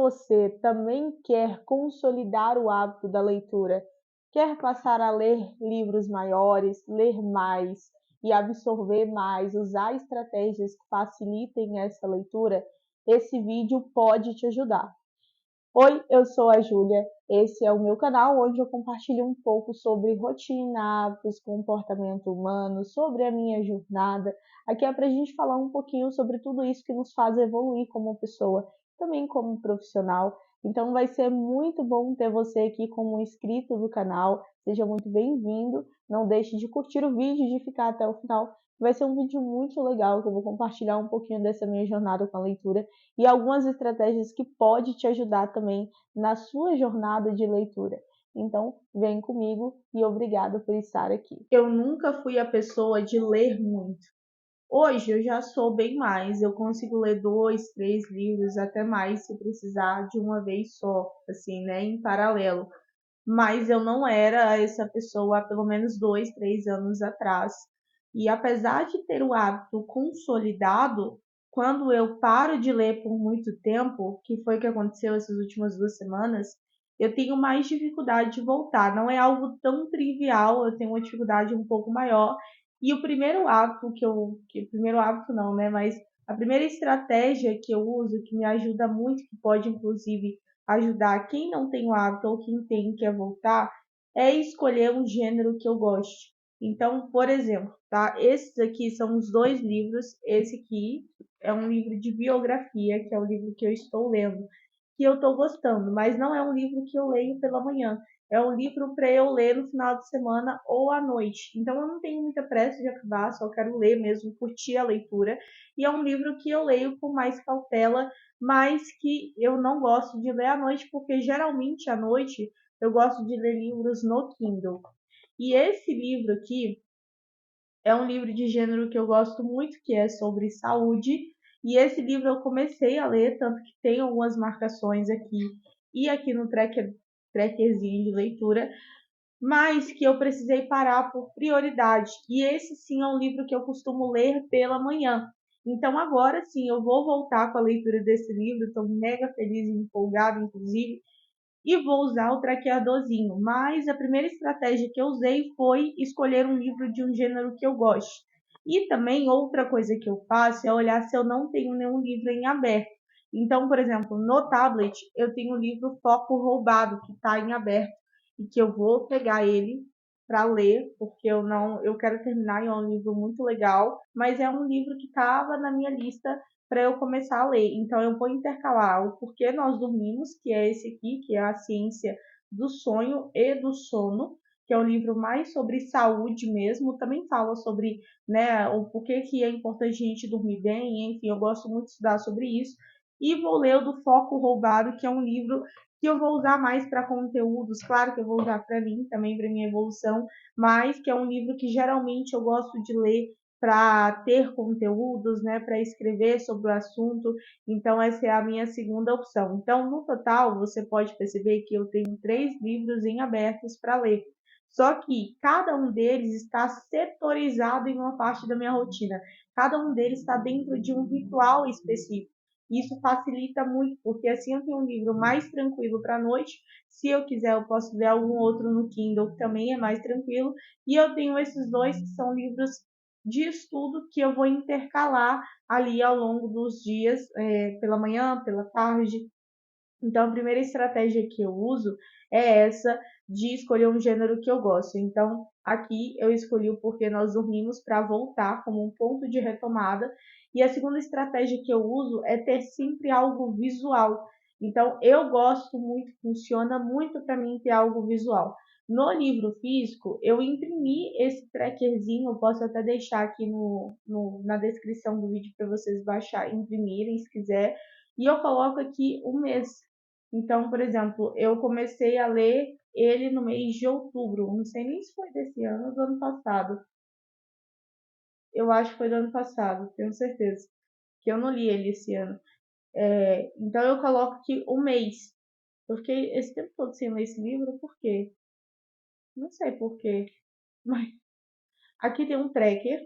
você também quer consolidar o hábito da leitura, quer passar a ler livros maiores, ler mais e absorver mais, usar estratégias que facilitem essa leitura, esse vídeo pode te ajudar. Oi, eu sou a Júlia. Esse é o meu canal onde eu compartilho um pouco sobre rotina, hábitos, comportamento humano, sobre a minha jornada. Aqui é para a gente falar um pouquinho sobre tudo isso que nos faz evoluir como pessoa, também como profissional. Então vai ser muito bom ter você aqui como inscrito do canal. Seja muito bem-vindo. Não deixe de curtir o vídeo e de ficar até o final. Vai ser um vídeo muito legal, que eu vou compartilhar um pouquinho dessa minha jornada com a leitura e algumas estratégias que pode te ajudar também na sua jornada de leitura. Então, vem comigo e obrigada por estar aqui. Eu nunca fui a pessoa de ler muito. Hoje eu já sou bem mais, eu consigo ler 2, 3 livros, até mais se precisar de uma vez só, assim, né, em paralelo. Mas eu não era essa pessoa há pelo menos 2, 3 anos atrás. E apesar de ter o hábito consolidado, quando eu paro de ler por muito tempo, que foi o que aconteceu essas últimas 2 semanas, eu tenho mais dificuldade de voltar. Não é algo tão trivial, eu tenho uma dificuldade um pouco maior. E o primeiro hábito primeiro hábito não, né? Mas a primeira estratégia que eu uso, que me ajuda muito, que pode inclusive ajudar quem não tem o hábito ou quem tem e quer voltar, é escolher um gênero que eu goste. Então, por exemplo, tá? Esses aqui são os 2 livros. Esse aqui é um livro de biografia, que é o livro que eu estou lendo, que eu estou gostando, mas não é um livro que eu leio pela manhã. É um livro para eu ler no final de semana ou à noite. Então eu não tenho muita pressa de acabar, só quero ler mesmo, curtir a leitura. E é um livro que eu leio com mais cautela, mas que eu não gosto de ler à noite, porque geralmente à noite eu gosto de ler livros no Kindle. E esse livro aqui é um livro de gênero que eu gosto muito, que é sobre saúde. E esse livro eu comecei a ler, tanto que tem algumas marcações aqui e aqui no trackerzinho de leitura, mas que eu precisei parar por prioridade. E esse sim é um livro que eu costumo ler pela manhã. Então agora sim eu vou voltar com a leitura desse livro, estou mega feliz e empolgada, inclusive, e vou usar o traqueadorzinho. Mas a primeira estratégia que eu usei foi escolher um livro de um gênero que eu goste. E também outra coisa que eu faço é olhar se eu não tenho nenhum livro em aberto. Então, por exemplo, no tablet eu tenho o livro Foco Roubado, que está em aberto, e que eu vou pegar ele para ler, porque eu quero terminar, é um livro muito legal, mas é um livro que estava na minha lista para eu começar a ler. Então eu vou intercalar o Porquê Nós Dormimos, que é esse aqui, que é a ciência do sonho e do sono, que é um livro mais sobre saúde mesmo, também fala sobre, né, o porquê que é importante a gente dormir bem, enfim, eu gosto muito de estudar sobre isso. E vou ler o do Foco Roubado, que é um livro que eu vou usar mais para conteúdos, claro que eu vou usar para mim, também para minha evolução, mas que é um livro que geralmente eu gosto de ler para ter conteúdos, né, para escrever sobre o assunto. Então essa é a minha segunda opção. Então, no total, você pode perceber que eu tenho 3 livros em abertos para ler. Só que cada um deles está setorizado em uma parte da minha rotina. Cada um deles está dentro de um ritual específico. Isso facilita muito, porque assim eu tenho um livro mais tranquilo para a noite. Se eu quiser, eu posso ler algum outro no Kindle, que também é mais tranquilo. E eu tenho esses 2 que são livros de estudo que eu vou intercalar ali ao longo dos dias, pela manhã, pela tarde. Então, a primeira estratégia que eu uso é essa de escolher um gênero que eu gosto. Então, aqui eu escolhi o Porquê Nós Dormimos para voltar como um ponto de retomada. E a segunda estratégia que eu uso é ter sempre algo visual. Então, eu gosto muito, funciona muito para mim ter algo visual. No livro físico, eu imprimi esse trackerzinho, eu posso até deixar aqui na descrição do vídeo para vocês imprimirem, se quiser. E eu coloco aqui o mês. Então, por exemplo, eu comecei a ler ele no mês de outubro. Não sei nem se foi desse ano ou do ano passado. Eu acho que foi do ano passado, tenho certeza. Que eu não li ele esse ano. Então, eu coloco aqui o mês. Eu fiquei esse tempo todo sem ler esse livro, por quê? Não sei por quê. Mas aqui tem um tracker.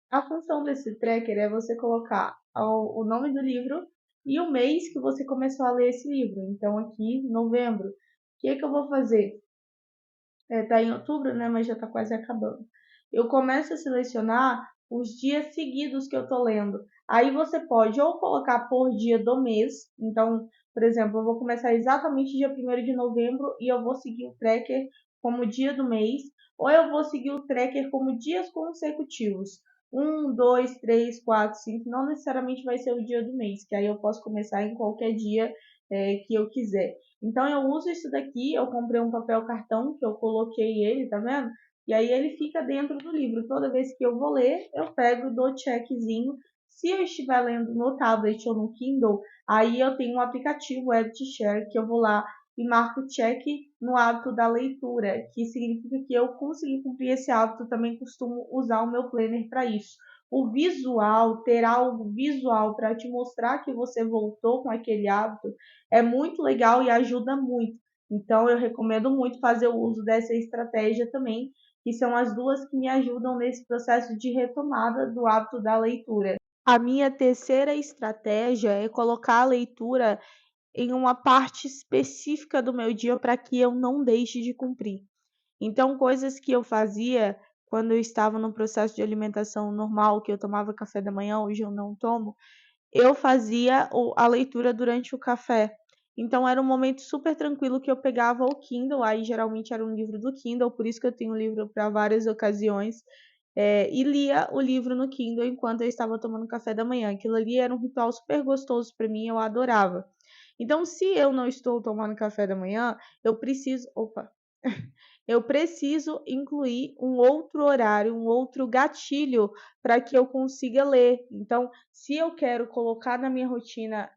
A função desse tracker é você colocar o nome do livro, e o mês que você começou a ler esse livro. Então, aqui, novembro, o que eu vou fazer? Tá em outubro, né? Mas já tá quase acabando. Eu começo a selecionar os dias seguidos que eu tô lendo. Aí você pode ou colocar por dia do mês. Então, por exemplo, eu vou começar exatamente dia 1º de novembro e eu vou seguir o tracker como dia do mês. Ou eu vou seguir o tracker como dias consecutivos. 1, 2, 3, 4, 5. Não necessariamente vai ser o dia do mês, que aí eu posso começar em qualquer dia que eu quiser. Então eu uso isso daqui, eu comprei um papel cartão que eu coloquei ele, tá vendo? E aí ele fica dentro do livro. Toda vez que eu vou ler, eu pego e dou checkzinho. Se eu estiver lendo no tablet ou no Kindle, aí eu tenho um aplicativo WebToShare que eu vou lá e marco check no hábito da leitura, que significa que eu consegui cumprir esse hábito. Também costumo usar o meu planner para isso. O visual, ter algo visual para te mostrar que você voltou com aquele hábito, é muito legal e ajuda muito. Então, eu recomendo muito fazer o uso dessa estratégia também, que são as duas que me ajudam nesse processo de retomada do hábito da leitura. A minha terceira estratégia é colocar a leitura em uma parte específica do meu dia para que eu não deixe de cumprir. Então, coisas que eu fazia quando eu estava no processo de alimentação normal, que eu tomava café da manhã, hoje eu não tomo, eu fazia a leitura durante o café. Então era um momento super tranquilo que eu pegava o Kindle, aí geralmente era um livro do Kindle, por isso que eu tenho livro para várias ocasiões, e lia o livro no Kindle enquanto eu estava tomando café da manhã. Aquilo ali era um ritual super gostoso para mim, eu adorava. Então, se eu não estou tomando café da manhã, eu preciso. Opa! Eu preciso incluir um outro horário, um outro gatilho para que eu consiga ler. Então, se eu quero colocar na minha rotina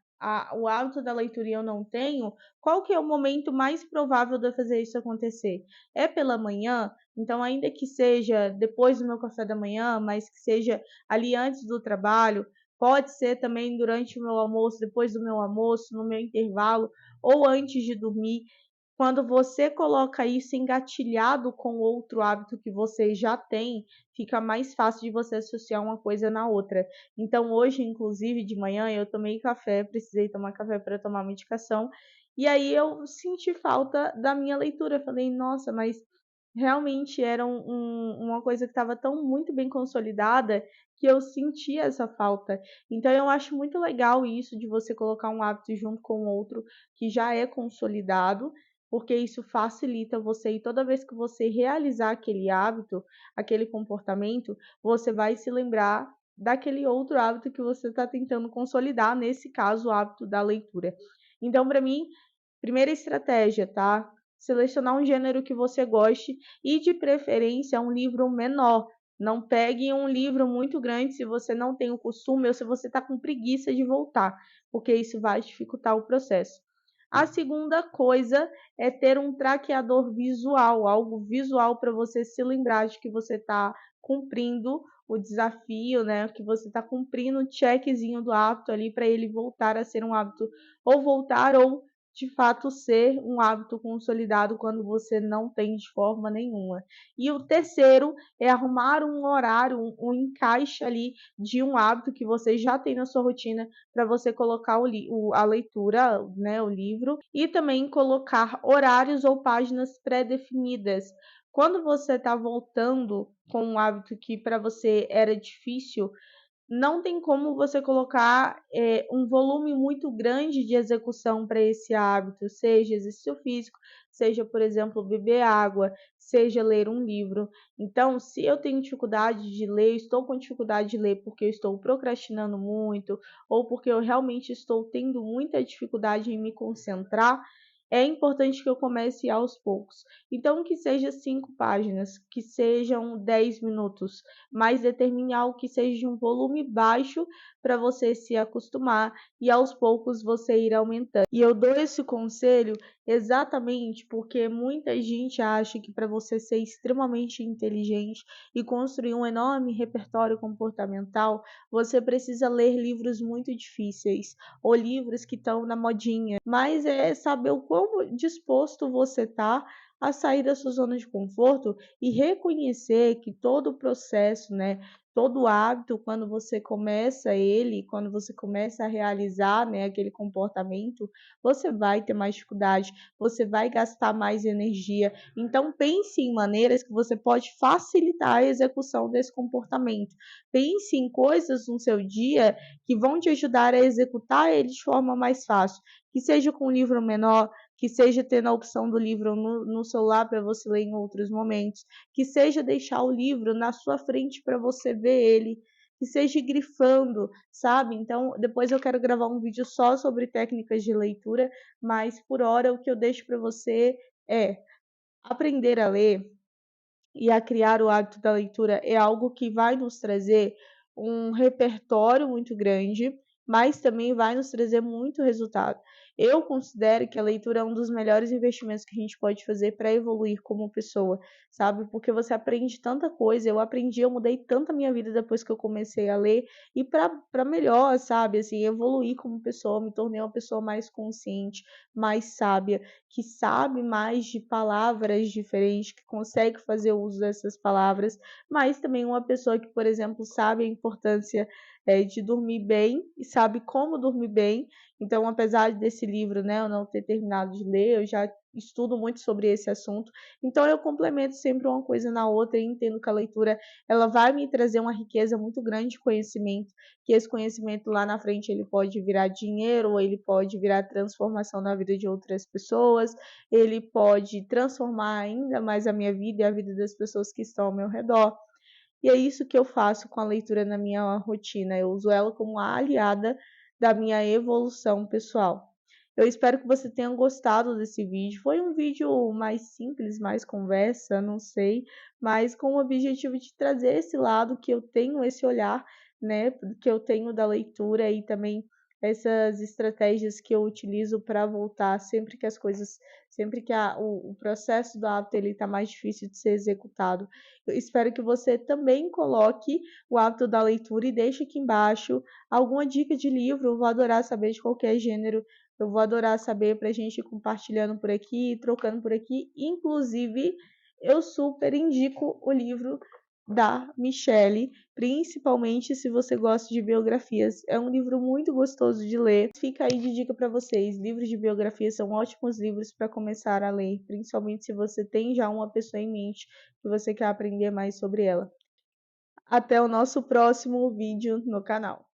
o hábito da leitura e eu não tenho, qual que é o momento mais provável de eu fazer isso acontecer? É pela manhã? Então, ainda que seja depois do meu café da manhã, mas que seja ali antes do trabalho, pode ser também durante o meu almoço, depois do meu almoço, no meu intervalo, ou antes de dormir. Quando você coloca isso engatilhado com outro hábito que você já tem, fica mais fácil de você associar uma coisa na outra. Então, hoje, inclusive, de manhã, eu tomei café, precisei tomar café para tomar medicação, e aí eu senti falta da minha leitura. Falei, nossa, mas realmente era uma coisa que estava tão muito bem consolidada que eu sentia essa falta. Então, eu acho muito legal isso de você colocar um hábito junto com outro que já é consolidado, porque isso facilita você e toda vez que você realizar aquele hábito, aquele comportamento, você vai se lembrar daquele outro hábito que você está tentando consolidar, nesse caso, o hábito da leitura. Então, para mim, primeira estratégia, tá? Selecionar um gênero que você goste e, de preferência, um livro menor. Não pegue um livro muito grande se você não tem o costume ou se você está com preguiça de voltar, porque isso vai dificultar o processo. A segunda coisa é ter um traqueador visual, algo visual para você se lembrar de que você está cumprindo o desafio, né? Que você está cumprindo o checkzinho do hábito ali para ele voltar a ser um hábito, ou voltar ou de fato ser um hábito consolidado quando você não tem de forma nenhuma. E o terceiro é arrumar um horário, um encaixe ali de um hábito que você já tem na sua rotina para você colocar a leitura, né, o livro, e também colocar horários ou páginas pré-definidas. Quando você está voltando com um hábito que para você era difícil, não tem como você colocar um volume muito grande de execução para esse hábito, seja exercício físico, seja, por exemplo, beber água, seja ler um livro. Então, se eu tenho dificuldade de ler, estou com dificuldade de ler porque eu estou procrastinando muito, ou porque eu realmente estou tendo muita dificuldade em me concentrar, é importante que eu comece aos poucos. Então, que seja 5 páginas, que sejam 10 minutos, mas determine algo que seja de um volume baixo para você se acostumar e aos poucos você ir aumentando. E eu dou esse conselho exatamente porque muita gente acha que para você ser extremamente inteligente e construir um enorme repertório comportamental, você precisa ler livros muito difíceis ou livros que estão na modinha, mas é saber o quão disposto você está a sair da sua zona de conforto e reconhecer que todo o processo, né, todo hábito, quando você começa ele, quando você começa a realizar, né, aquele comportamento, você vai ter mais dificuldade, você vai gastar mais energia. Então, pense em maneiras que você pode facilitar a execução desse comportamento. Pense em coisas no seu dia que vão te ajudar a executar ele de forma mais fácil. Que seja com um livro menor, que seja tendo a opção do livro no celular para você ler em outros momentos, que seja deixar o livro na sua frente para você ver ele, que seja grifando, sabe? Então, depois eu quero gravar um vídeo só sobre técnicas de leitura, mas por hora o que eu deixo para você é aprender a ler e a criar o hábito da leitura é algo que vai nos trazer um repertório muito grande, mas também vai nos trazer muito resultado. Eu considero que a leitura é um dos melhores investimentos que a gente pode fazer para evoluir como pessoa, sabe? Porque você aprende tanta coisa, eu mudei tanto a minha vida depois que eu comecei a ler e para melhor, sabe? Assim, evoluir como pessoa, me tornei uma pessoa mais consciente, mais sábia, que sabe mais de palavras diferentes, que consegue fazer uso dessas palavras, mas também uma pessoa que, por exemplo, sabe a importância de dormir bem e sabe como dormir bem. Então, apesar desse livro, né, eu não ter terminado de ler, eu já estudo muito sobre esse assunto. Então, eu complemento sempre uma coisa na outra e entendo que a leitura ela vai me trazer uma riqueza muito grande de conhecimento, que esse conhecimento lá na frente ele pode virar dinheiro, ou ele pode virar transformação na vida de outras pessoas, ele pode transformar ainda mais a minha vida e a vida das pessoas que estão ao meu redor. E é isso que eu faço com a leitura na minha rotina. Eu uso ela como uma aliada da minha evolução pessoal. Eu espero que você tenha gostado desse vídeo. Foi um vídeo mais simples, mais conversa, não sei, mas com o objetivo de trazer esse lado que eu tenho, esse olhar, né, que eu tenho da leitura e também essas estratégias que eu utilizo para voltar sempre que o processo do hábito ele está mais difícil de ser executado. Eu espero que você também coloque o hábito da leitura e deixe aqui embaixo alguma dica de livro. Eu vou adorar saber de qualquer gênero. Eu vou adorar saber para a gente ir compartilhando por aqui, trocando por aqui. Inclusive, eu super indico o livro da Michelle, principalmente se você gosta de biografias. É um livro muito gostoso de ler. Fica aí de dica para vocês. Livros de biografia são ótimos livros para começar a ler, principalmente se você tem já uma pessoa em mente que você quer aprender mais sobre ela. Até o nosso próximo vídeo no canal.